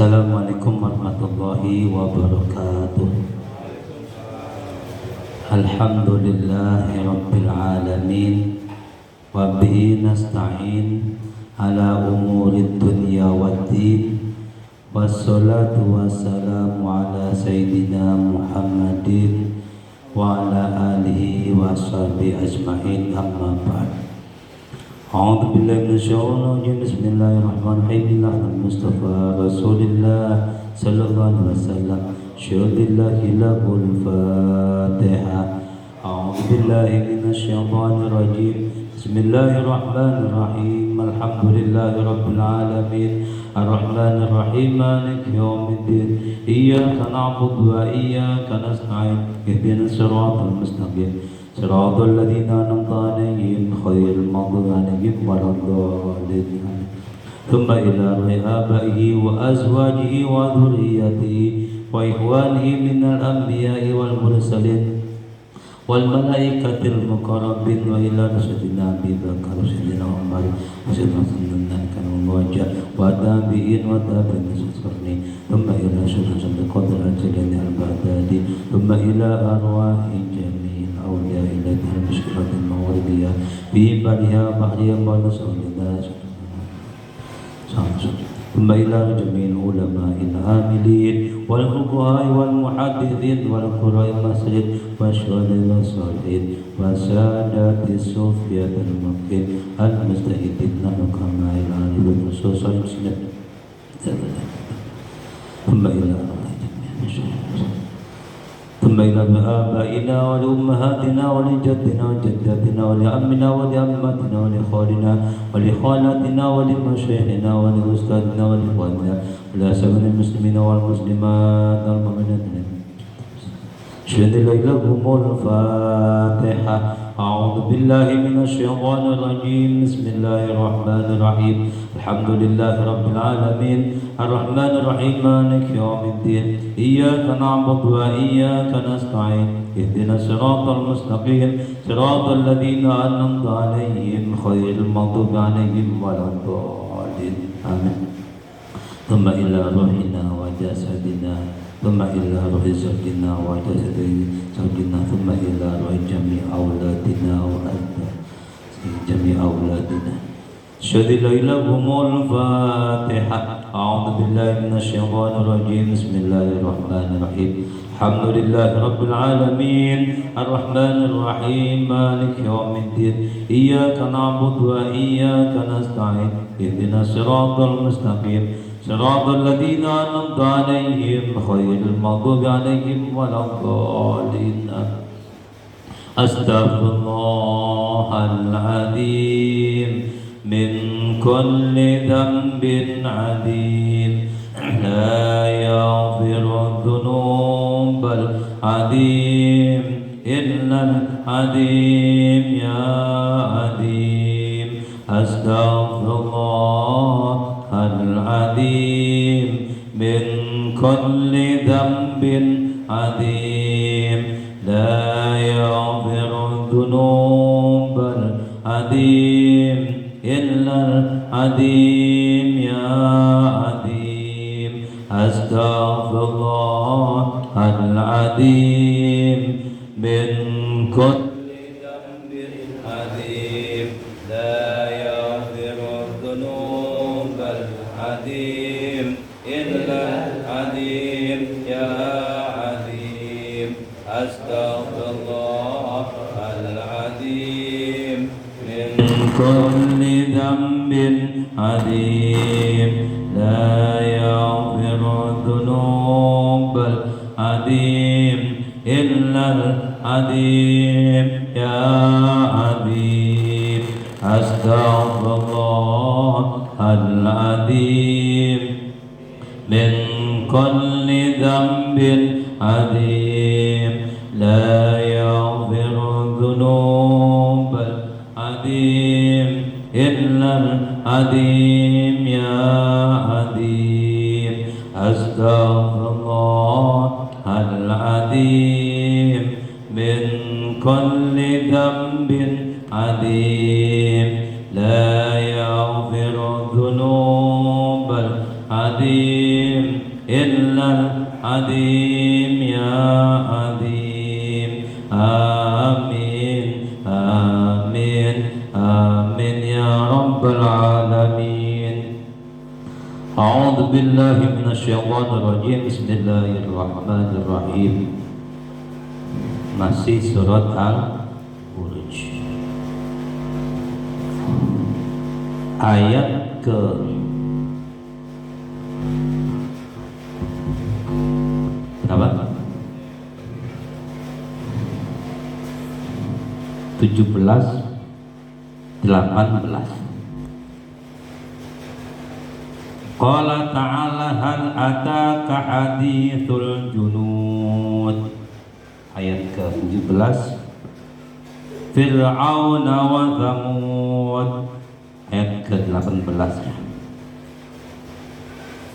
Assalamualaikum warahmatullahi wabarakatuh. Alhamdulillahi rabbil alamin. Wa bihi nasta'in ala umurid dunya waddin. Wassalatu wassalamu ala sayyidina Muhammadin wa ala alihi wa sahbihi ajma'in, amma ba'd. A'udzu billahi minasyaitonir rajim. Bismillahirrahmanirrahim. Mustafa Rasulillah sallallahu alaihi wasallam. Syuhadillahi lahul Fatihah. A'udzu billahi minasyaitonir rajim. Bismillahirrahmanirrahim. Alhamdulillahi rabbil alamin. Ar-Rahmanir Rahim. Maliki yaumiddin. Iyyaka na'budu wa iyyaka nasta'in. Ihdinas siratal mustaqim. صراط الذين أنعمت عليهم غير المغضوب عليهم ولا الضالين. ثم إلى آبائه وأزواجه وذريته وإخوانه من الأنبياء والمرسلين والملائكة المقربين وإلى سيدنا أبي بكر وسيدنا عمر وسيدنا عثمان كانوا موجه والتابعين والتابعين الصالحين ثم إلى سيدنا القدر الجليل البغدادي ثم إلى أرواح جميع أولياء إلى المشكلات المغربية في برها بحرها ونسألنا ثم إلى جميع العلماء العاملين والفقهاء والمحدثين والقراء المسجد والشهداء والصالحين وسادات الصوفية المكين المجتهدين الحكماء العالمين والنصوص المسلمين ثم إلى آبائنا ولأمهاتنا ولجدنا وجداتنا ولعمنا ولعماتنا ولخالنا ولخالاتنا ولمشايخنا ولأستاذنا ولإخواننا ولأساتذة المسلمين والمسلمات والمؤمنات. أشهد أن لا إله إلا الله. الفاتحة. أعوذ بالله من الشيطان الرجيم. بسم الله الرحمن الرحيم. الحمد لله رب العالمين. الرحمن الرحيم. مالك يوم الدين. إياك نعبد وإياك نستعين. اهدنا الصراط المستقيم صراط الذين أنعمت عليهم غير المغضوب عليهم ولا الضالين. آمين. ثم إلى روحنا وجسدنا ثم إلى روح زوجنا وجسد زوجنا ثم إلى روح جميع أولادنا جميع أولادنا. أشهد أن لا إله إلا الله. الفاتحة. أعوذ بالله من الشيطان الرجيم. بسم الله الرحمن الرحيم. الحمد لله رب العالمين. الرحمن الرحيم. مالك يوم الدين. إياك نعبد وإياك نستعين. اهدنا الصراط المستقيم صراط الذين أنعمت عليهم غير المغضوب عليهم ولا الضالين. أستغفر الله العظيم من كل ذنب عظيم. لا يغفر الذنوب العظيم إلا العظيم يا عظيم. أستغفر الله العظيم من كل ذنب عظيم. لا يغفر الذنوب العظيم إلا العظيم يا عظيم. أستغفر الله العظيم من كل ذنب عظيم. لا يغفر الذنوب العظيم إلا العظيم يا عظيم. أستغفر الله العظيم من كل ذنب عظيم. لا يغفر الذنوب العظيم إلا العظيم يا عظيم. أستغفر الله العظيم من كل ذنب عظيم. لا يغفر الذنوب العظيم إلا العظيم يا عظيم. أستغفر الله العظيم من كل ذنب عظيم. لا يغفر الذنوب العظيم إلا العظيم يا عظيم آمين آمين آمين يا رب العالمين. أعوذ بالله من الشيطان الرجيم. بسم الله الرحمن الرحيم. Masih surat Al-Buruj ayat ke berapa? 17, 18. Qala ta'ala hal ataka hadithul junud. Ayat ke-17. Fir'aun wa Thamud. Ayat ke-18.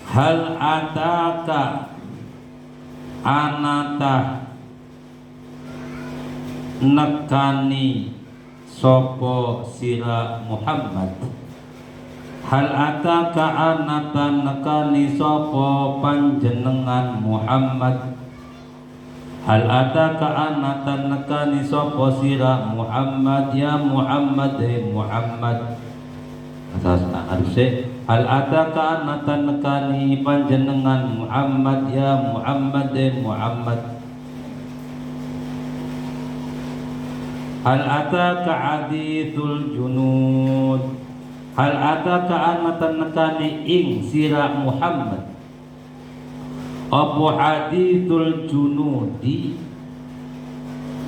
Hal ataka anata nekani sopo sira Muhammad. Hal ataka anata nekani sopo panjenengan Muhammad. Hal ataka anata nekani sopo sira Muhammad ya Muhammad Muhammad. Harusnya hal ataka anata nekani panjenengan Muhammad ya Muhammad Muhammad. Hal ataka hadithul junud. Hal ataka anata nekani ing sira Muhammad apa hadithul junudi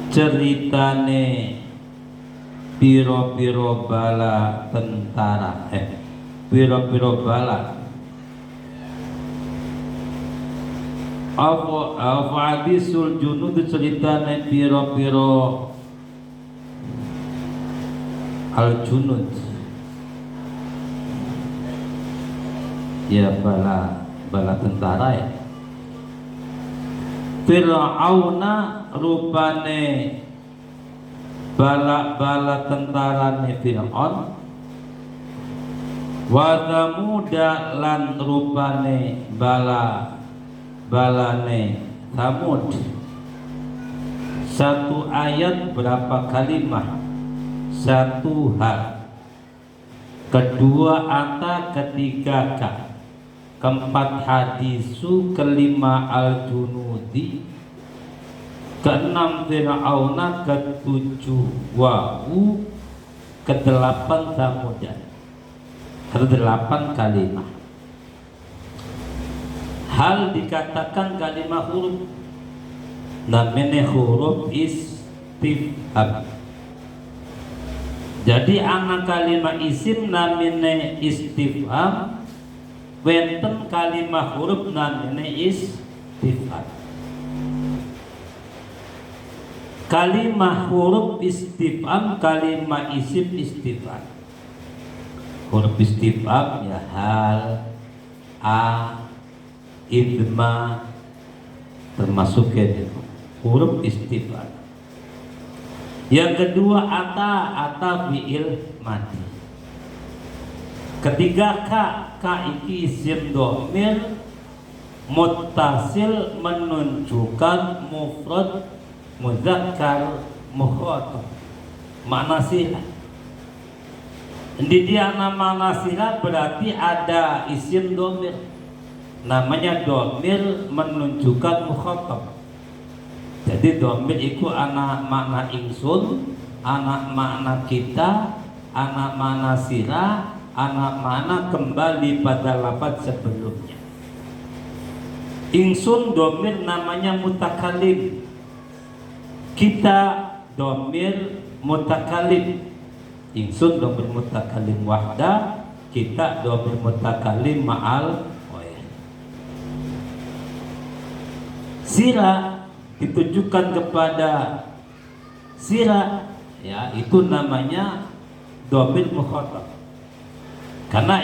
ceritane piro-piro bala tentara piro-piro bala apa hadithul junud ceritane piro-piro al junud ya bala tentara ya. Fir'auna rupane bala tentarane Fir'aun. Wa Thamuda lan rupane balane Thamud. Satu ayat berapa kalimah? Satu hal. Kedua ata, ketiga ka. Keempat hadisu, kelima al-junudi, keenam Fir'auna, ketujuh wahu, kedelapan Thamudan. Kedelapan kalimah. Hal dikatakan kalimah huruf, namanya huruf istifham. Jadi anak kalimah isim namanya istifham. Wenten kalimah huruf namanya istifham. Kalimah huruf istifham, kalimah isim istifham. Huruf istifham ya hal, a, idma, termasuk itu huruf istifham. Yang kedua ata fi'il madi. Ketiga ka iki isim dhamir muttasil menunjukkan mufrad mudzakkar mukhatab. Makna sila. Di dia nama nasila berarti ada isim dhamir. Namanya dhamir menunjukkan mukhatab. Jadi dhamir itu anak makna ingsun, anak makna kita, anak makna sila, anak mana kembali pada lafaz sebelumnya. Ingsun domir namanya mutakalim, kita domir mutakalim. Ingsun domir mutakalim wahda, kita domir mutakalim ma'al ghair. Sila ditujukan kepada sila, ya itu namanya domir mukhatab. Karena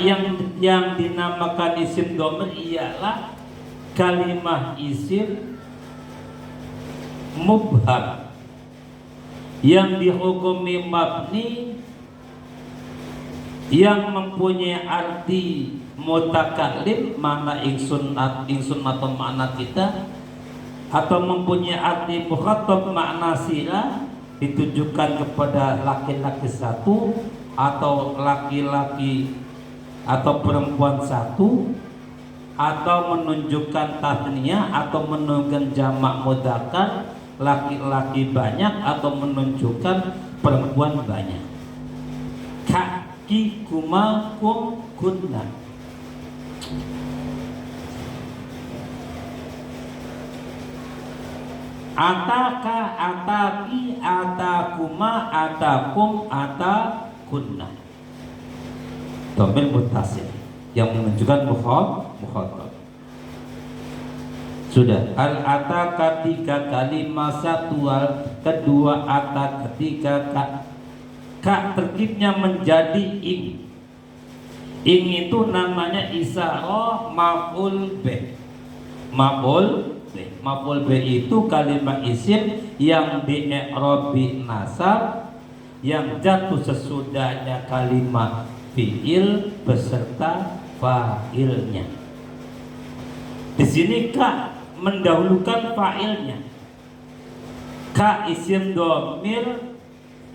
yang dinamakan isim dhamir ialah kalimah isim mubham yang dihukumi mabni, yang mempunyai arti mutakalim makna ingsun atau makna kita, atau mempunyai arti mukhatab makna sila ditujukan kepada laki-laki satu atau laki-laki atau perempuan satu, atau menunjukkan tasniyah atau menunjukkan jamak mudzakkar laki-laki banyak atau menunjukkan perempuan banyak. Kaki kuma kum kunna. Ataka ataki atakuma atakum atakunna. Dhamir muttasil yang menunjukkan mukhatab. Sudah. Al ata ketika kalimat satu, al kedua ata ketika ka terkibnya menjadi ing. Ing itu namanya isyarah maf'ul bih. Maf'ul bih itu kalimat isim yang di-i'rabi nasab yang jatuh sesudahnya kalimat fi'il beserta fa'ilnya. Di sini ka mendahulukan fa'ilnya. Ka isim dhamir,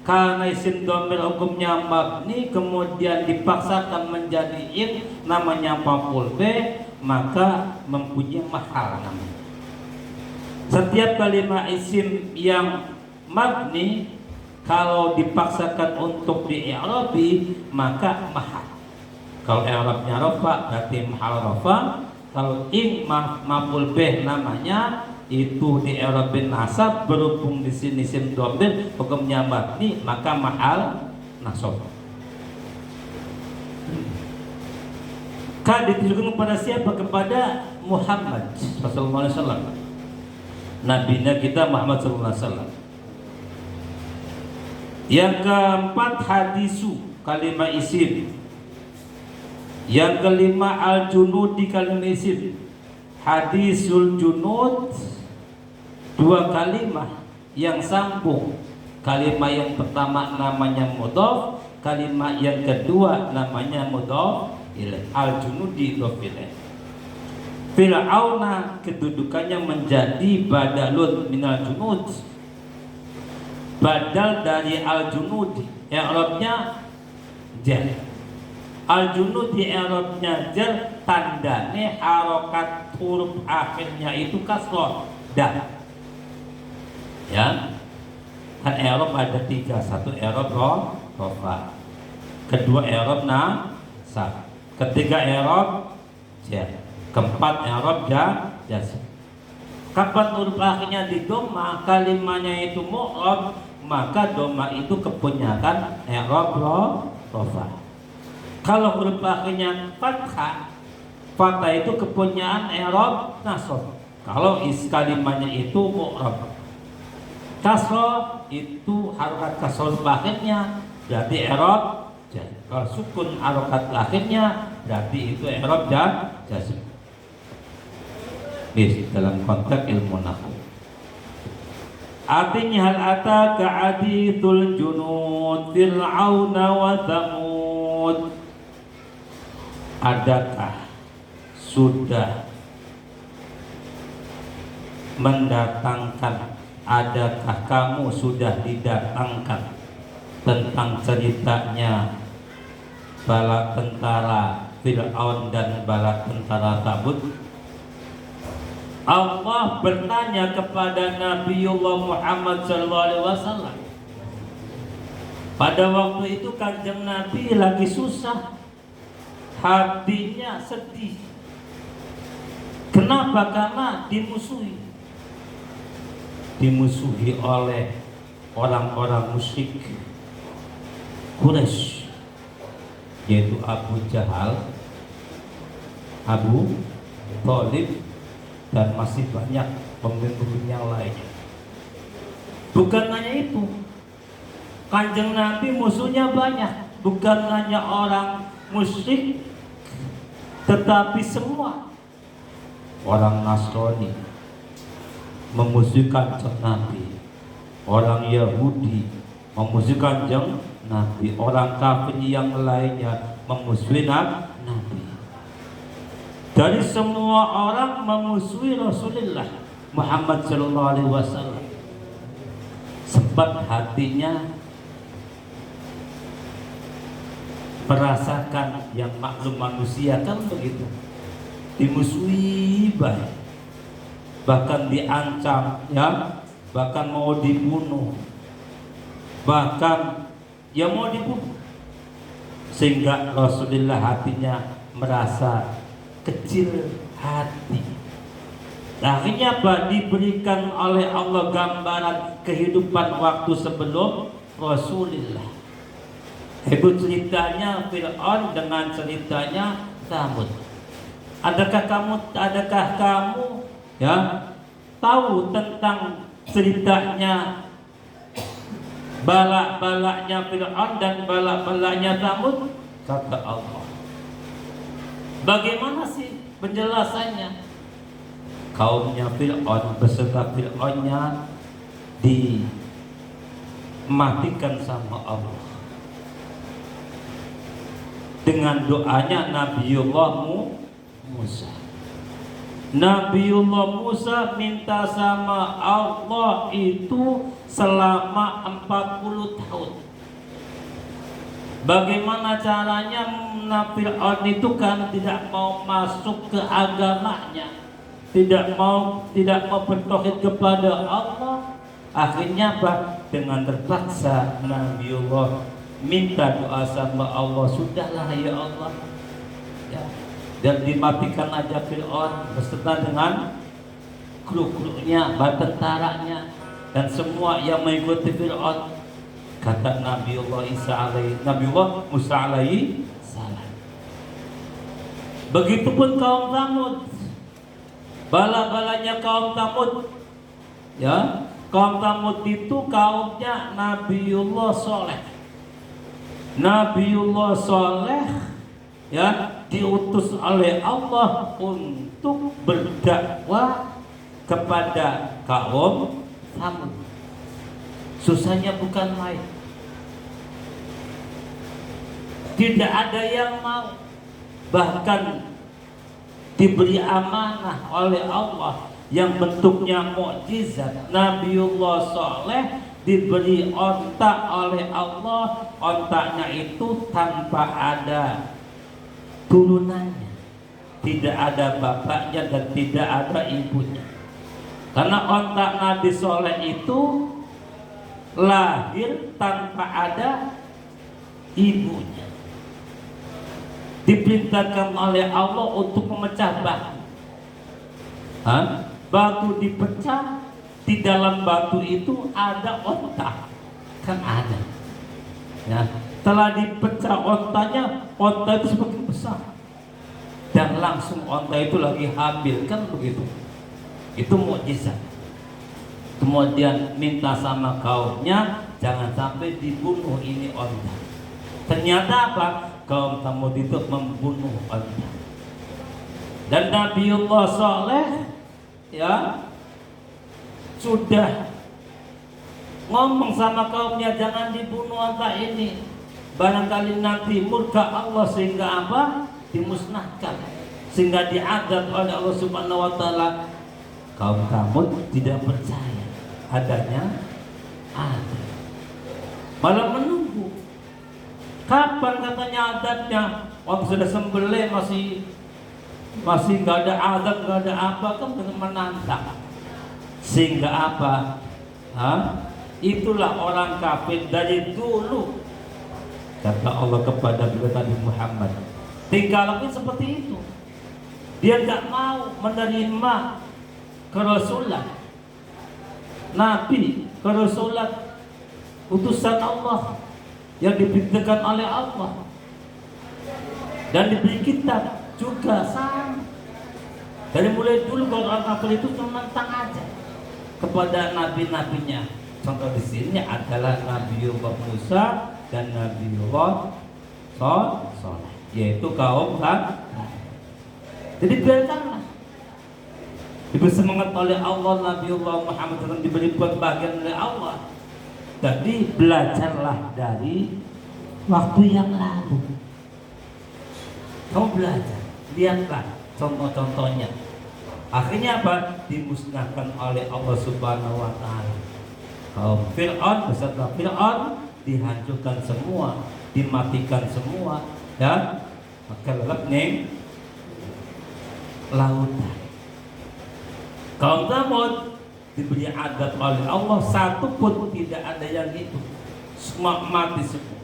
karena isim dhamir hukumnya mabni kemudian dipaksakan menjadi ing namanya maf'ul bih, maka mempunyai mahal namanya. Setiap kalimat isim yang mabni kalau dipaksakan untuk di-i'rabi maka mahal. Kalau i'rabnya rafa berarti mahal rafa. Kalau ing maf'ul bih namanya itu di-i'rabin nasab, berhubung di sini isim dhamir hukumnya mabni maka mahal nasab. Ka ditujukan kepada siapa? Kepada Muhammad sallallahu alaihi wasallam. Nabinya kita Muhammad sallallahu alaihi wasallam. Yang keempat hadisu kalimat isim. Yang kelima al-junud di kalimat isim. Hadisul junud dua kalimat yang sambung. Kalimat yang pertama namanya mudhaf, kalimat yang kedua namanya mudhaf ilaih. Al-junud didhaf ilaih. Fir'auna kedudukannya menjadi badalun minal junud. Badal dari al-junud, i'rabnya jar. Al-junud di i'rabnya jar, tandane harokat huruf akhirnya itu kasroh dah. Ya, kan i'rab ada tiga, satu i'rab rafa, kedua i'rab nasab, ketiga i'rab jar, keempat i'rab jazm. Kapan huruf akhirnya di dhamma, kalimatnya itu mu'rab, maka dhamma itu kepunyakan i'rab rafa. Kalau huruf akhirnya fathah, fathah itu kepunyaan i'rab nasab. Kalau kalimatnya itu mu'rab. Kasroh itu harokat kasroh akhirnya berarti i'rab jar. Kalau sukun harokat akhirnya berarti itu i'rab jazm. Dalam konteks ilmu nahwu. Artinya hal ataka hadithul junud Fir'auna wa Thamud. Adakah sudah mendatangkan, adakah kamu sudah didatangkan tentang ceritanya bala tentara Fir'aun dan bala tentara Thamud? Allah bertanya kepada Nabiullah Muhammad SAW. Pada waktu itu Kanjeng Nabi lagi susah, hatinya sedih. Kenapa? Karena dimusuhi oleh orang-orang musyrik Quraisy, yaitu Abu Jahal, Abu Thalib, dan masih banyak pemimpin yang lainnya. Bukan hanya itu, Kanjeng Nabi musuhnya banyak, bukan hanya orang musyrik, tetapi semua orang Nasrani memusuhi Kanjeng Nabi, orang Yahudi memusuhi Kanjeng Nabi, orang kafir yang lainnya memusuhi Nabi. dari semua orang memusuhi Rasulullah Muhammad sallallahu alaihi wasallam. Sempat hatinya merasakan yang maklum manusia kan begitu, dimusuhi baik, bahkan diancam, ya, bahkan mau dibunuh, bahkan ya mau dibunuh, sehingga Rasulullah hatinya merasa kecil hati. Akhirnya apa? Diberikan oleh Allah gambaran kehidupan waktu sebelum Rasulullah. Itu ceritanya Fir'aun dengan ceritanya Tsamud. Adakah kamu ya tahu tentang ceritanya balak-balaknya Fir'aun dan balak-balaknya Tsamud? Kata Allah. Bagaimana sih penjelasannya? Kaumnya Fir'aun beserta Fir'aunnya dimatikan sama Allah dengan doanya Nabiullah Musa. Nabiullah Musa minta sama Allah itu selama 40 tahun. Bagaimana caranya? Fir'aun itu kan tidak mau masuk ke agamanya, tidak mau bertauhid kepada Allah. Akhirnya apa? Dengan terpaksa Nabiullah minta doa sama Allah, sudahlah ya Allah, ya, dan dimatikan aja Fir'aun beserta dengan kru-krunya, tentaranya, dan semua yang mengikuti Fir'aun. Kata Nabiullah Musa alaihi salam. Begitupun kaum Tsamud, bala-balanya kaum Tsamud, ya, kaum Tsamud itu kaumnya Nabiullah Soleh. Nabiullah Soleh, ya, diutus oleh Allah untuk berdakwah kepada kaum Tsamud. Susahnya bukan main. Tidak ada yang mau. Bahkan diberi amanah oleh Allah yang bentuknya mukjizat. Nabiullah Soleh diberi ontak oleh Allah. Ontaknya itu tanpa ada turunannya, tidak ada bapaknya dan tidak ada ibunya. Karena ontak Nabi Soleh itu lahir tanpa ada ibunya. Diperintahkan oleh Allah untuk memecah batu. Batu dipecah, di dalam batu itu ada onta, kan ada. Ya, telah dipecah ontanya, onta itu semakin besar, dan langsung onta itu lagi hamil, kan begitu. Itu mukjizat. Kemudian minta sama kaumnya jangan sampai dibunuh ini onta. Ternyata apa? Kaum Tsamud itu membunuh onta. Dan Nabiullah Soleh, ya, sudah ngomong sama kaumnya jangan dibunuh onta ini, barangkali nanti murka Allah sehingga apa? Dimusnahkan, sehingga diadab oleh Allah Subhanahu wa taala. Kaum Tsamud tidak percaya adanya adab, malah menunggu kapan katanya adabnya. Waktu sudah sembelih masih nggak ada adab, nggak ada apa, kan menantang. Sehingga apa? Itulah orang kafir dari dulu, kata Allah kepada Nabi Muhammad. Tinggalkan seperti itu. Dia nggak mau menerima kerasulan Nabi, kerasulan utusan Allah yang diberitakan oleh Allah dan diberi kitab juga sama. Dari mulai dulu kalau orang kafir itu menentang aja kepada nabi-nabinya. Contoh di sini adalah Nabiullah Musa dan Nabiullah Soleh, yaitu kaum kan. Jadi biarkanlah diberi semangat oleh Allah. Nabiullah Muhammad SAW diberi pembagian oleh Allah. Jadi belajarlah dari waktu yang lalu. Kamu belajar, lihatlah contoh-contohnya. Akhirnya apa? Dimusnahkan oleh Allah Subhanahu wa taala. Kaum Fir'aun beserta Fir'aun dihancurkan semua, dimatikan semua, dan kelelep ning lautan. Kaum Tsamud diberi adab oleh Allah, satu pun tidak ada yang hidup, semua mati semua.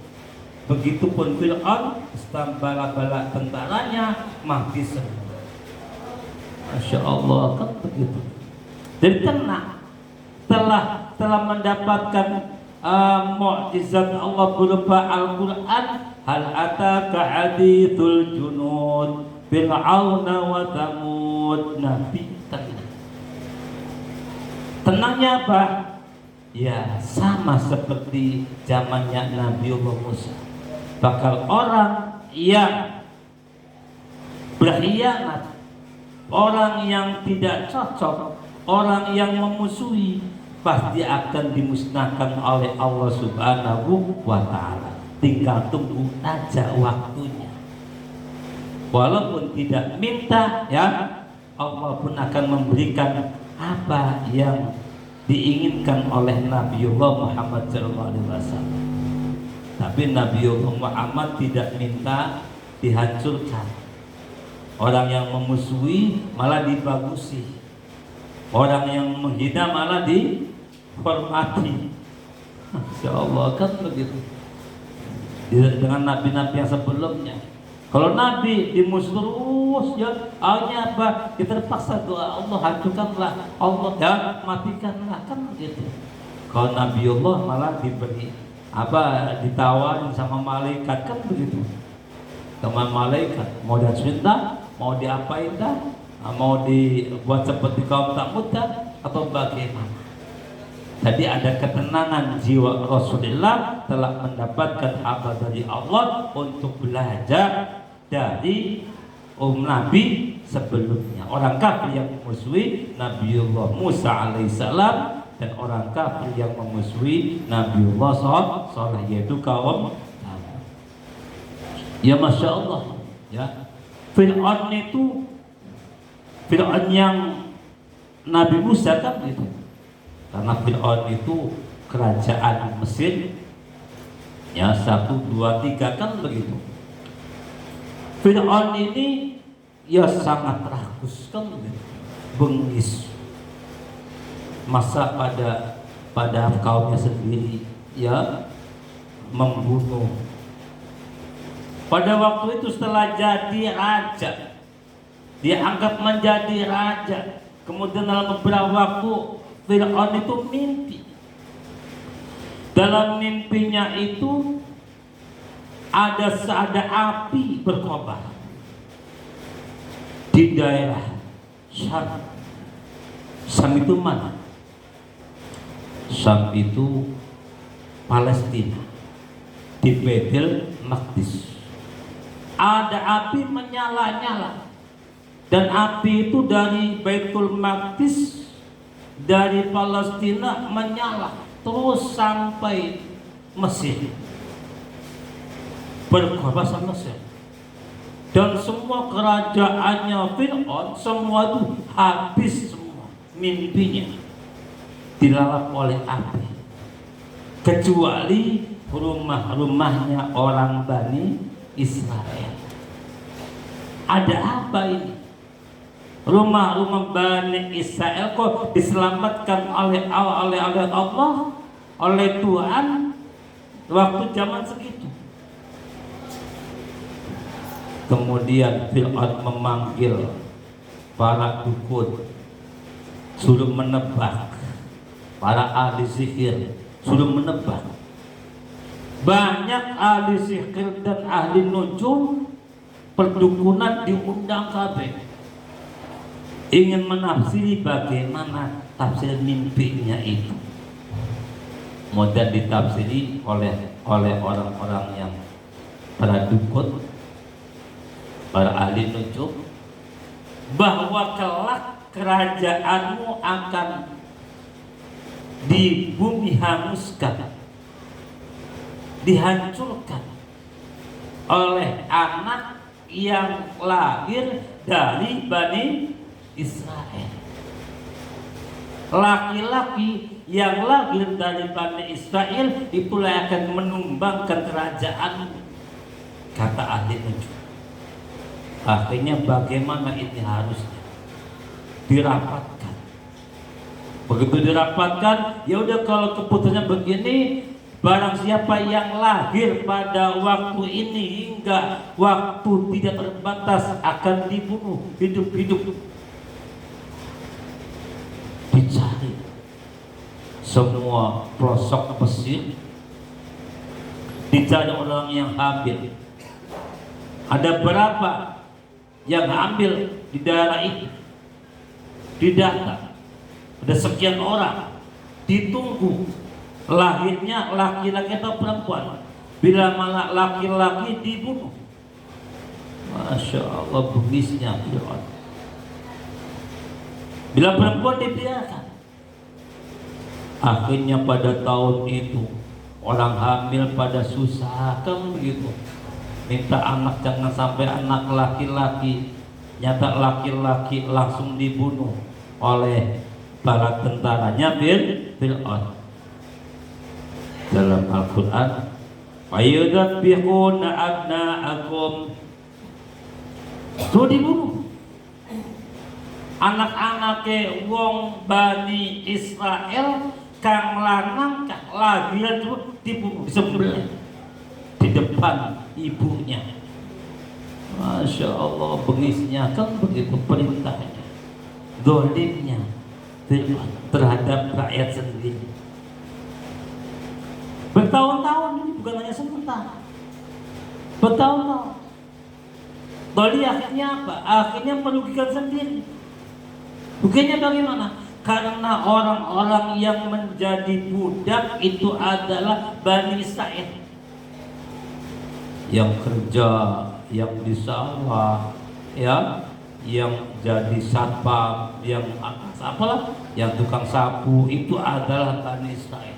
Begitupun Fir'aun, beserta bala-bala tentaranya mati semua. Masya Allah, kan begitu. Jadi tenang, telah mendapatkan mukjizat Allah berupa Al-Quran. Hal ataka hadithul junud Fir'auna wa Tsamud. Nabi tenang. Tenangnya apa? Ya sama seperti zamannya Nabiullah Musa. Bakal orang yang berkhianat, orang yang tidak cocok, orang yang memusuhi, pasti akan dimusnahkan oleh Allah Subhanahu wa taala. Tinggal tunggu aja waktunya. Walaupun tidak minta, ya Allah pun akan memberikan apa yang diinginkan oleh Nabiullah Muhammad SAW. Tapi Nabiullah Muhammad tidak minta dihancurkan. Orang yang memusuhi malah dibagusi, orang yang menghina malah dihormati. Masya Allah, kan begitu. Dengan nabi-nabi yang sebelumnya, kalau nabi dimusuh terus, ya akhirnya apa? Kita terpaksa doa, Allah hancurkanlah, Allah ya matikanlah, kan begitu. Kalau Nabiullah malah diberi apa? Ditawarin sama malaikat, kan begitu. Sama malaikat, mau dihancurkan, mau diapain dah, mau dibuat seperti kaum Tsamud atau bagaimana. Tadi ada ketenangan jiwa. Rasulullah telah mendapatkan apa dari Allah untuk belajar dari nabi sebelumnya. Orang kafir yang memusuhi Nabiullah Musa alaihissalam dan orang kafir yang memusuhi Nabiullah Shalih, yaitu kaum Tsamud. Ya Masya Allah, ya. Fir'aun itu, Fir'aun yang Nabi Musa kan gitu. Karena Fir'aun itu kerajaan Mesir, ya 1, 2, 3 kan begitu. Fir'aun ini ya sangat rakus kan begitu, bengis. Masa pada kaumnya sendiri ya membunuh. Pada waktu itu setelah jadi raja, dianggap menjadi raja. Kemudian dalam beberapa waktu Fir'aun itu mimpi. Dalam mimpinya itu ada api berkobar di daerah Syam. Syam itu mana? Syam itu Palestina, di Baitul Maqdis. Ada api menyala-nyala, dan api itu dari Baitul Maqdis, dari Palestina menyala terus sampai Mesir, berkobar sampai Mesir. Dan semua kerajaannya Fir'aun semua itu habis semua, mimpinya dilalap oleh api, kecuali rumah-rumahnya orang Bani Israel. Ada apa ini? Rumah-rumah Bani Israel kok diselamatkan oleh Allah, oleh Tuhan waktu zaman segitu. Kemudian Fir'aun memanggil para dukun, suruh menebak, para ahli sihir suruh menebak. Banyak ahli sihir dan ahli nujum, perdukunan diundang kabeh, ingin menafsiri bagaimana tafsir mimpinya itu. Kemudian ditafsiri oleh orang-orang yang para dukun, para ahli nujum, bahwa kelak kerajaanmu akan di bumi hanguskan, dihancurkan oleh anak yang lahir dari Bani Israel. Laki-laki yang lahir dari Bani Israel itulah akan menumbangkan kerajaan, kata ahli nujum. Akhirnya bagaimana ini harusnya dirapatkan. Begitu dirapatkan, ya udah kalau keputusannya begini, barang siapa yang lahir pada waktu ini hingga waktu tidak terbatas akan dibunuh hidup-hidup. Dicari semua pelosok Mesir, dicari orang yang hamil. Ada berapa yang hamil di daerah ini? Didata, ada sekian orang. Ditunggu lahirnya laki-laki atau perempuan. Bila malah laki-laki dibunuh, Masya Allah, bengisnya Fir'aun. Bila perempuan dibiarkan. Akhirnya pada tahun itu orang hamil pada susah kan begitu. Minta anak jangan sampai anak laki-laki. Nyata laki-laki langsung dibunuh oleh para tentaranya Fir'aun. Dalam Al-Quran, fayudzabbihuna abna'akum, itu dibunuh anak-anake wong Bani Israel kang lanang kang lahiran itu dibunuh, disembelih di depan ibunya. Masya Allah, bengisnya kan begitu perintahnya, dolimnya terhadap rakyat sendiri. Bertahun-tahun ini, bukan hanya sebentar, bertahun-tahun. Doli akhirnya apa? Akhirnya merugikan sendiri. Ruginya bagaimana? Karena orang-orang yang menjadi budak itu adalah Bani Israel, yang kerja, yang di sawah, ya, yang jadi satpam, yang apalah, yang tukang sapu, itu adalah Bani Israel.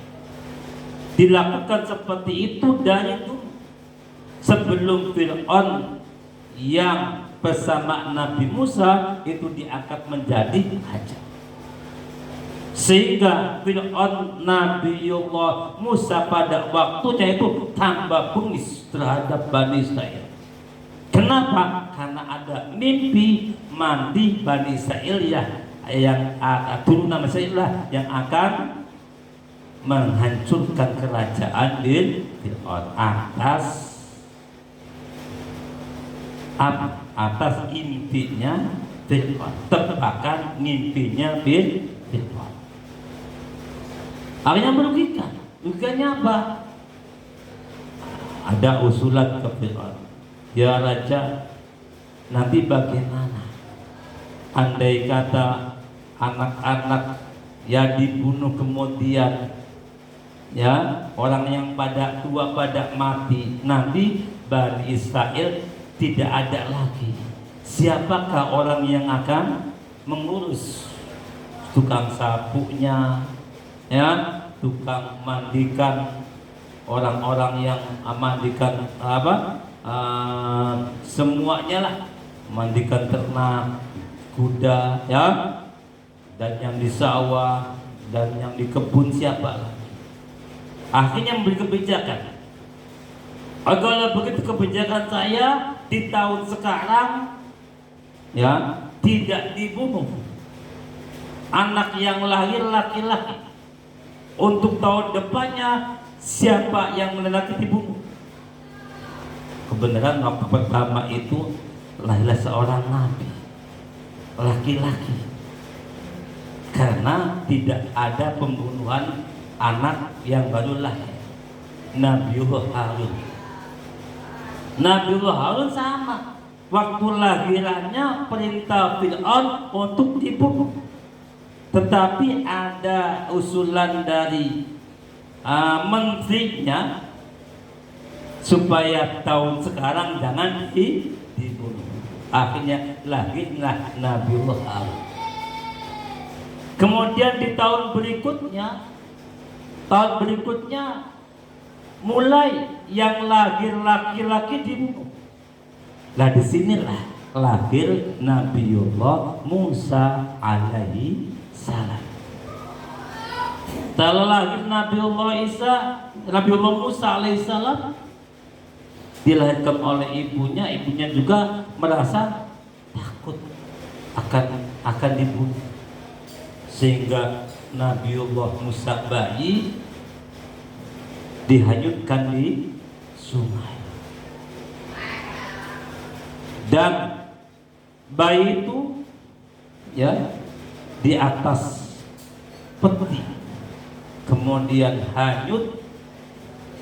Dilakukan seperti itu dari dulu, sebelum Fir'aun yang bersama Nabi Musa itu diangkat menjadi raja. Sehingga Fir'aun Nabiullah Musa pada waktunya itu tambah bengis terhadap Bani Israel. Kenapa? Karena ada mimpi mandi Bani Israel ya, yang turunan Israel yang akan menghancurkan kerajaan Fir'aun atas intinya Fir'aun, tebakan mimpinya Fir'aun. Akhirnya merugikan. Rugikannya apa? Ada usulan ke Fir'aun, ya raja, nanti bagaimana andai kata anak-anak ya dibunuh, kemudian ya orang yang pada tua pada mati, nanti Bani Israel tidak ada lagi. Siapakah orang yang akan mengurus tukang sapunya, ya, tukang mandikan, orang-orang yang mandikan semuanya lah, mandikan ternak, kuda, ya, dan yang di sawah dan yang di kebun, siapa? Akhirnya memberi kebijakan. Kalau begitu kebijakan saya di tahun sekarang, ya, tidak dibunuh anak yang lahir laki-laki. Untuk tahun depannya siapa yang laki dibunuh. Kebenaran waktu pertama itu lahirlah seorang nabi laki-laki, karena tidak ada pembunuhan anak yang baru lahir. Nabiullah Harun. Nabiullah Harun sama, waktu lahirannya perintah Fir'aun untuk dibunuh. Tetapi ada usulan dari menterinya supaya tahun sekarang jangan dibunuh. Akhirnya lahirlah Nabiullah Harun. Kemudian di tahun berikutnya mulai yang lahir laki-laki dibunuh. Nah, disinilah lahir Nabiullah Musa alaihi salam. Setelah lahir Nabiullah Musa alaihi salam, dilahirkan oleh ibunya juga merasa takut akan dibunuh, sehingga Nabiullah Musa bayi dihanyutkan di sungai. Dan bayi itu ya di atas peti, kemudian hanyut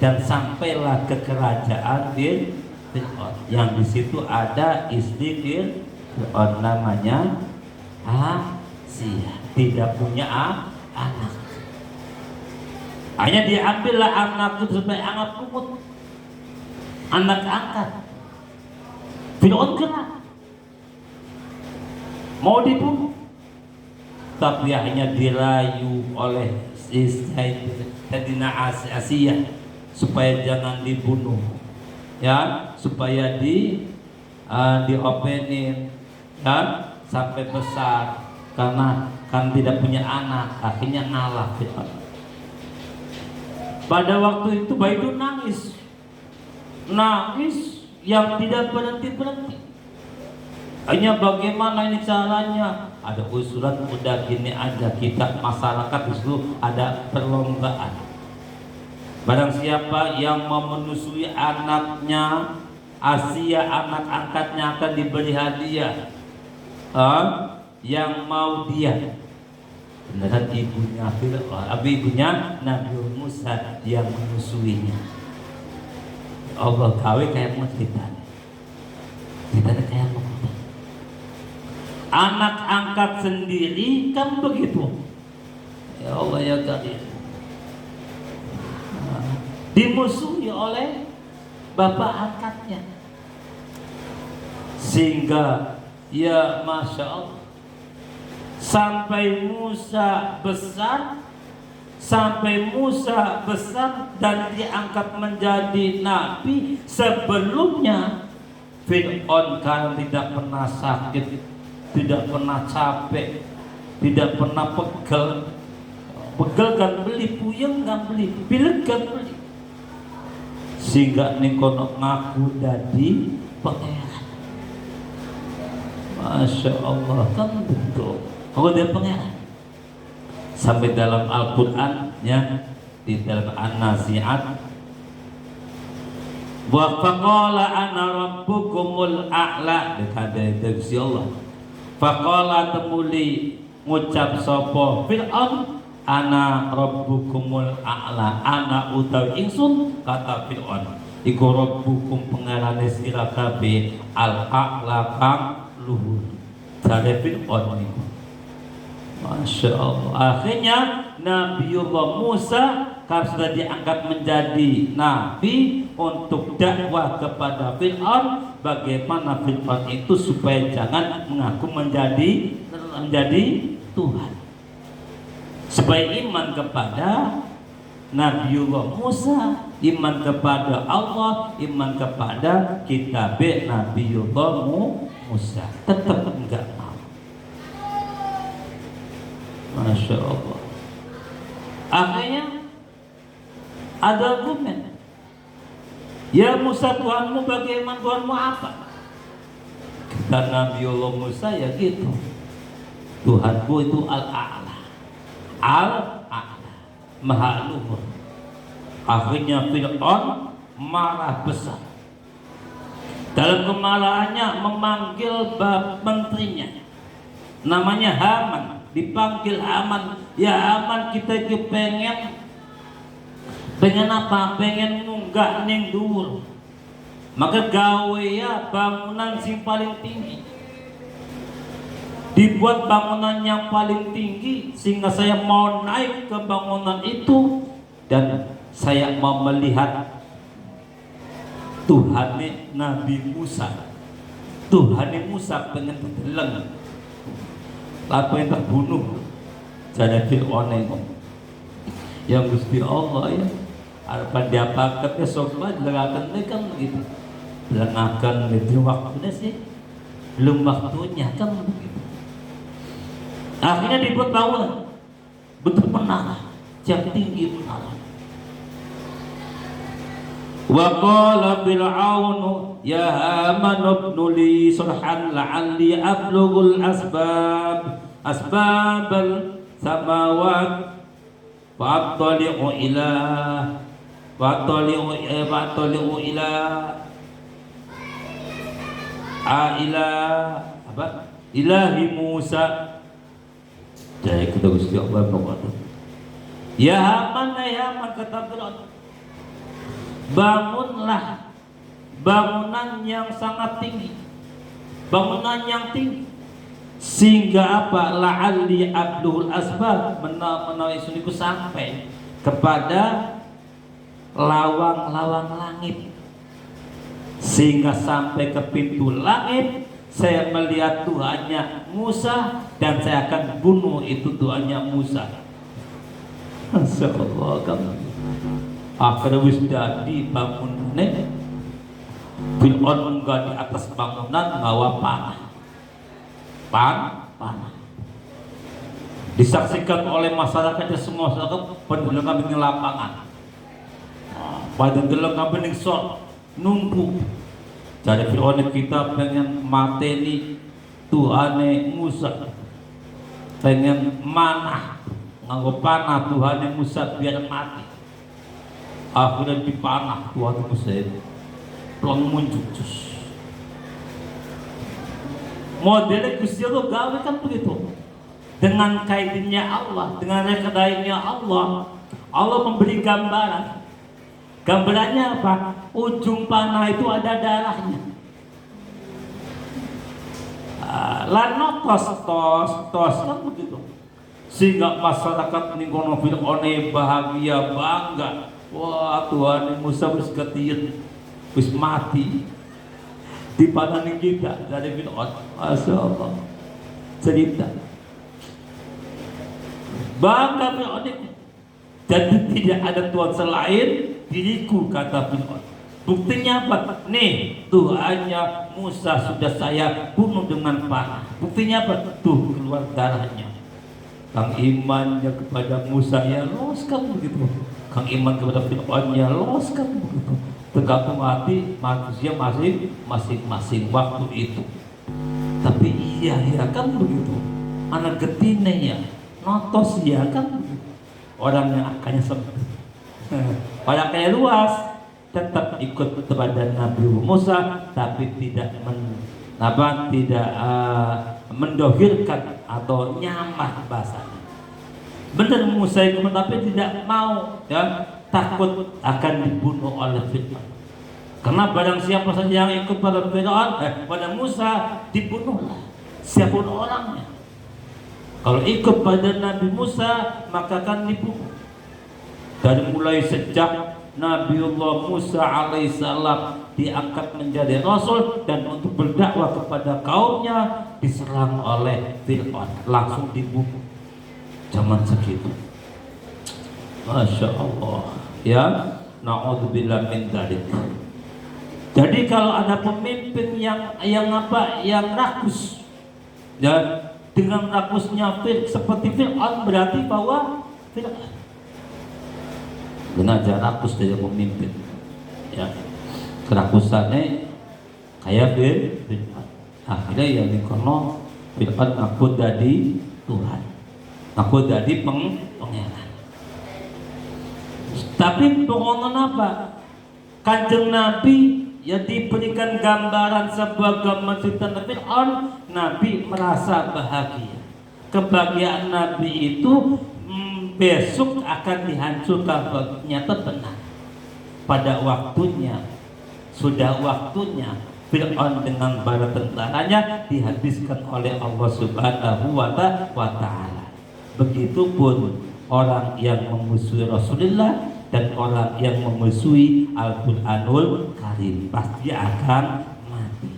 dan sampailah ke kerajaan Fir'aun. Yang di situ ada istri Fir'aun namanya Asia, tidak punya anak. Hanya diambillah anak itu sebagai anak pungut, anak angkat. Fir'aun kena mau dibunuh, tapi hanya dirayu oleh Sayyidina Asia supaya jangan dibunuh, ya, supaya diopenin dan sampai besar, karena kan tidak punya anak, akhirnya ngalah. Pada waktu itu bayi itu nangis yang tidak berhenti. Hanya bagaimana ini caranya? Ada usulan, udah gini aja, kita masyarakat disitu ada perlombaan. Barang siapa yang menyusui anaknya Asia, anak angkatnya akan diberi hadiah. Yang mau dia. Beneran ibunya Nabi Musa yang menyusuinya. Allah kawin kayak mau kita kayak mau. Anak angkat sendiri kan begitu. Ya Allah ya Karim. Dimusuhi oleh bapak angkatnya, sehingga ya Masya Allah, sampai Musa besar dan diangkat menjadi nabi. Sebelumnya Fir'aun kan tidak pernah sakit, tidak pernah capek, tidak pernah pegel kan beli, puyeng kan beli, pilek kan beli, sehingga nikono ngaku dadi pangeran. Masya Allah, kan betul. Kalau dia pangeran, sampai dalam Al-Quran ya, di dalam An-Nazi'at, wa faqala ana rabbukumul a'la, dekade dari Allah. Faqala temuli ngucap sapa Fir'aun, ana rabbukumul a'la, ana utawi ingsun, kata Fir'aun iku rabbukum pengarane sira kabeh al-a'la kang luhur. Jare Fir'aun niku. Masya Allah. Akhirnya Nabiullah Musa kan sudah diangkat menjadi nabi untuk dakwah kepada Fir'aun. Bagaimana Fir'aun itu supaya jangan mengaku menjadi Tuhan, supaya iman kepada Nabiullah Musa, iman kepada Allah, iman kepada kitab Nabiullah Musa. Tetap enggak mau. Masya Allah. Akhirnya ada argumen, ya Musa, Tuhanmu bagaimana? Tuhanmu apa? Kata Nabiullah Musa, ya gitu, Tuhanku itu al-a'la, maha luhur. Akhirnya Fir'aun marah besar. Dalam kemarahannya memanggil menterinya, namanya Haman. Dipanggil Haman, ya Haman, kita pengen apa? Pengen munggah ning dhuwur. Maka gawe ya bangunan sing paling tinggi. Dibuat bangunan yang paling tinggi sehingga saya mau naik ke bangunan itu dan saya mau melihat Tuhan Nabi Musa. Tuhan Musa pengen terdeleng, lalu yang terbunuh. Jadi Fir'aun yang Gusti Allah ya, harapan diapakan ya sobat lengakan kan begitu, lengakan itu waktunya sih belum waktunya kan begitu. Akhirnya dibuat bangunan bentuk menara yang tinggi menara. Wa qala Fir'aun ya Haman ibnu li sulhan la'alli ablughul asbabal samawat fa'attali'u ila apa ilahi Musa. Jadi kita Gusti Allah berkata, ya Haman kata Fir'aun, bangunlah bangunan yang sangat tinggi, bangunan yang tinggi, sehingga apa? La'alli abluhul asbab, menawi suniku sampai kepada lawang-lawang langit, sehingga sampai ke pintu langit saya melihat Tuhannya Musa dan saya akan bunuh itu Tuhannya Musa. Masya Allah, kamu akhirnya wis jadi bangunannya. Fir'aun munggah di atas bangunan bawa panah. Disaksikan oleh masyarakatnya semua, masyarakat pendeleng kambing lapangan. Pada deleng kambing sok nunggu. Jadi Fir'aun kita pengen mateni Tuhane Musa, pengen manah nganggo panah Tuhane Musa biar mati. Akhirnya dipanah Tuhan Musa itu pelong muncul. Modelnya Gusti Allah gawe kan begitu. Dengan kaidahnya Allah, dengan rekayasanya Allah, Allah memberi gambaran. Gambarannya apa? Ujung panah itu ada darahnya. Lalu tos kan begitu. Sehingga masyarakat ninggono Fir'aun bahagia bangga. Wah, Tuhan Musa wis ketiyut, wis mati. Di panah kita dari Fir'aun. Masya Allah. Cerita. Bangga Fir'aun itu. Jadi tidak ada Tuhan selain diriku, kata Fir'aun. Buktinya apa? Nih, Tuhannya Musa sudah saya bunuh dengan panah. Buktinya apa? Tuh, keluar darahnya. Kang imannya kepada Musa ya loskan begitu. Kang iman kepada Fir'aun ya loskan begitu. Tergantung hati manusia masing-masing waktu itu. Tapi iya kan begitu. Anak getine ya notos ya kan begitu. Orang yang akannya sempit, orang kaya luas, tetap ikut kepada Nabi Musa, tapi tidak mendohirkan atau nyamah bahasanya. Benar Musa itu, tapi tidak mau, ya, takut akan dibunuh oleh Fir'aun. Karena barang siapa saja yang ikut pada Fir'aun, pada Musa, dibunuhlah siapapun orangnya. Kalau ikut pada Nabi Musa maka akan dibunuh. Dari mulai sejak Nabiullah Musa alaihissalam diangkat menjadi rasul dan untuk berdakwah kepada kaumnya diserang oleh Fir'aun, langsung dibunuh. Zaman segitu. Masya Allah. Ya, na'udzubillah min dzalik. Jadi kalau ada pemimpin yang rakus, dan dengan rakusnya seperti Fir'aun berarti bahwa Fir'aun benar aja rakus dari pemimpin, ya, kerakusannya kayak Fir'aun. Akhirnya ya dikono Fir'aun aku dari Tuhan, aku dari pengeran. Tapi pengongan apa? Kanjeng Nabi ya diberikan gambaran sebuah gambaran cerita Fir'aun. Nabi merasa bahagia. Kebahagiaan Nabi itu besok akan dihancurkan. Ternyata benar. Pada waktunya, sudah waktunya Fir'aun dengan bala tentaranya dihabiskan oleh Allah Subhanahu wa Ta'ala. Begitupun orang yang memusuhi Rasulullah dan orang yang memusuhi Al-Quranul Karim pasti akan mati.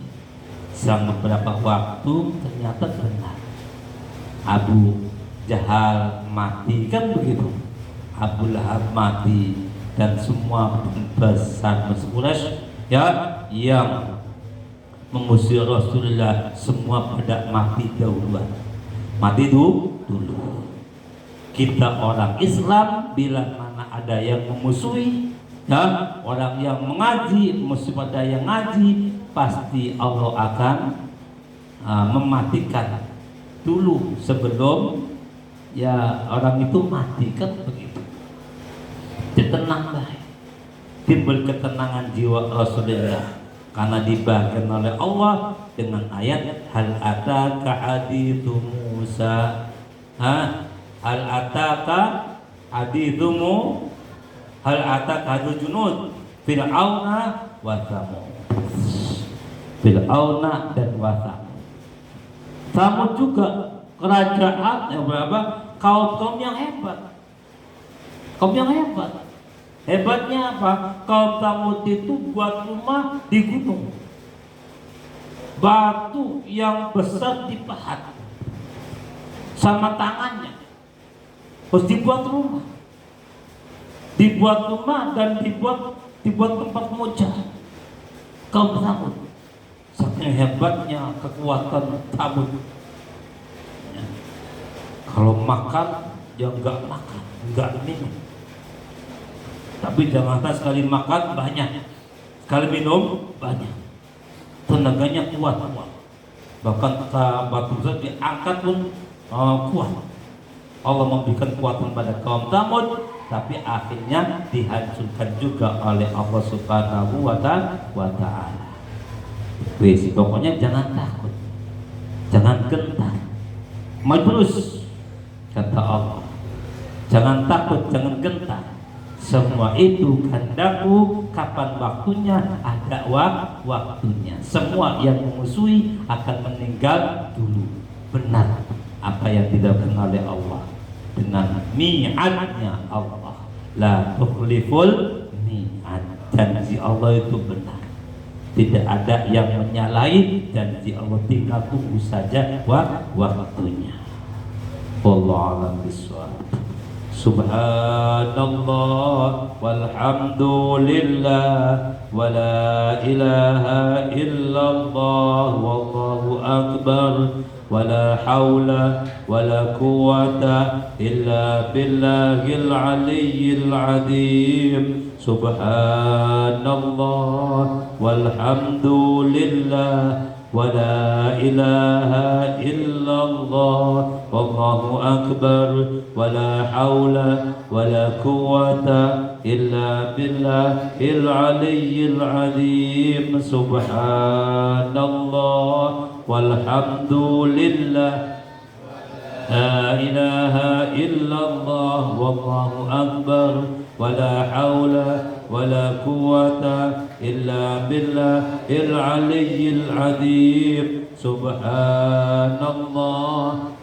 Selama beberapa waktu ternyata benar Abu Jahal mati, kan begitu. Abu Lahab mati dan semua besar Quraisy ya yang mengusir Rasulullah, semua pada mati dahuluan. Mati dulu. Kita orang Islam bila mana ada yang memusuhi, ya, orang yang mengaji musuh pada yang ngaji, pasti Allah akan mematikan dulu sebelum ya orang itu mati, kan begitu. Tenanglah, timbul ketenangan jiwa Rasulullah karena dibagikan oleh Allah dengan ayat hal ataka hadithu Musa, hal ataka hadithumu, hal ataka hadithu junud Fir'auna wa Thamud. Fir'auna dan wa Thamud. Thamud juga kerajaan yang berapa? Kaum yang hebat. Kaum yang hebat. Hebatnya apa? Kaum Thamud itu buat rumah di gunung. Batu yang besar dipahat sama tangannya, terus dibuat rumah. Dibuat rumah dan dibuat tempat muja. Kaum Thamud. Saking hebatnya kekuatan Thamud. Ya. Kalau makan, ya enggak makan, enggak minum. Tapi jangan sekali makan banyak, sekali minum banyak. Tenaganya kuat. Bahkan batu besar diangkat pun kuat. Allah memberikan kekuatan pada kaum Thamud, tapi akhirnya dihancurkan juga oleh Allah Subhanahu wa Ta'ala. Pokoknya jangan takut, jangan gentar, maju terus, kata Allah. Jangan takut, jangan gentar. Semua itu kehendakku, kapan waktunya ada waktunya. Semua yang memusuhi akan meninggal dulu. Benar apa yang dilakukan oleh Allah dengan mi'adnya Allah. La tukhliful mi'ad. Janji Allah itu benar. Tidak ada yang menyalahi janji Allah, tinggal tunggu saja waktunya. Wallahu a'lam bishawab. Subhanallah walhamdulillah wa la ilaha illallah wallahu akbar wa la hawla wa la quwwata illa billahil aliyyil azim. Subhanallah walhamdulillah wa la ilaha illallah wallahu akbar wa la hawla wa la quwwata illa billahil aliyyil azim. Subhanallah walhamdulillah la ilaha illallah wallahu akbar wa la hawla wa la quwwata illa billahil aliyyil azim. Subhanallah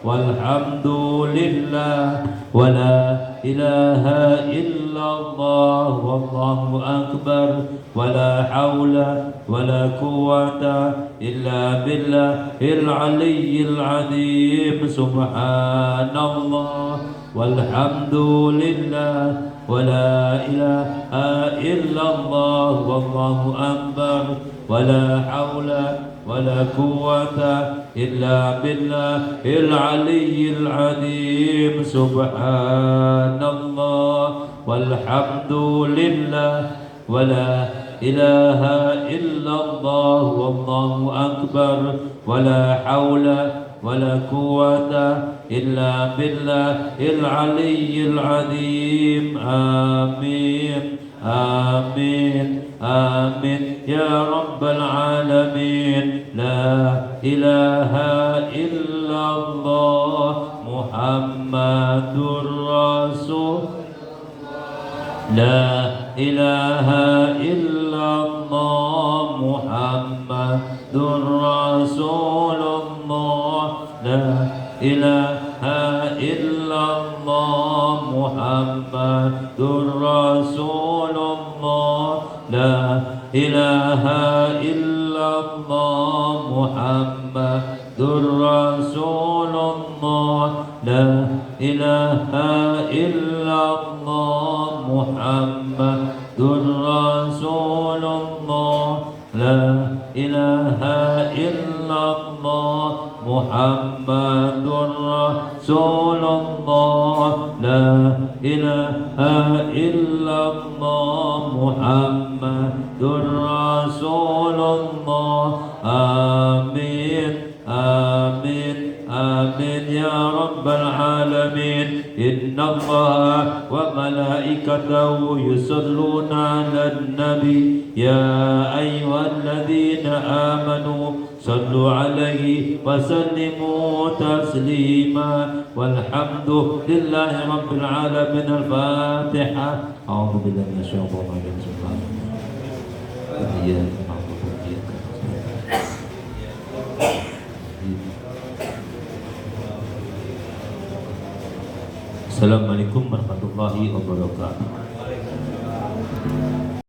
walhamdulillah wa la ilaha illallah wallahu akbar wa la hawla wa la quwwata illa billahil aliyyil azim. Subhanallah walhamdulillah wa la ilaha illallah wallahu akbar wa la hawla wa la quwwata illa billahil aliyyil azim. Subhanallah walhamdulillah wa la ilaha illallah wallahu akbar wa la hawla wa la quwwata illa billahil aliyyil azim. Amin. Amin. Amin. Ya Rabbal Alamin. La ilaha illallah Muhammadur Rasul. La ilaha illallah Muhammadur Rasulullah. La ilaha illallah Muhammadur Rasulullah. La ilaha illallah Muhammadur Rasulullah. La ilaha illallah Muhammadur Rasulullah. La ilaha illallah Muhammadur Rasulullah la ilaha illallah Muhammadur Rasulullah amin amin amin ya rabbal alamin inna Allah wa malaikatahu yusalluna 'alan nabi ya ayyuhalladzina amanu sallu 'alaihi wa sallimu taslima walhamdulillahi rabbil alamin al-Fatiha a'udzu billahi minasyaitonir rajim Assalamualaikum warahmatullahi wabarakatuh.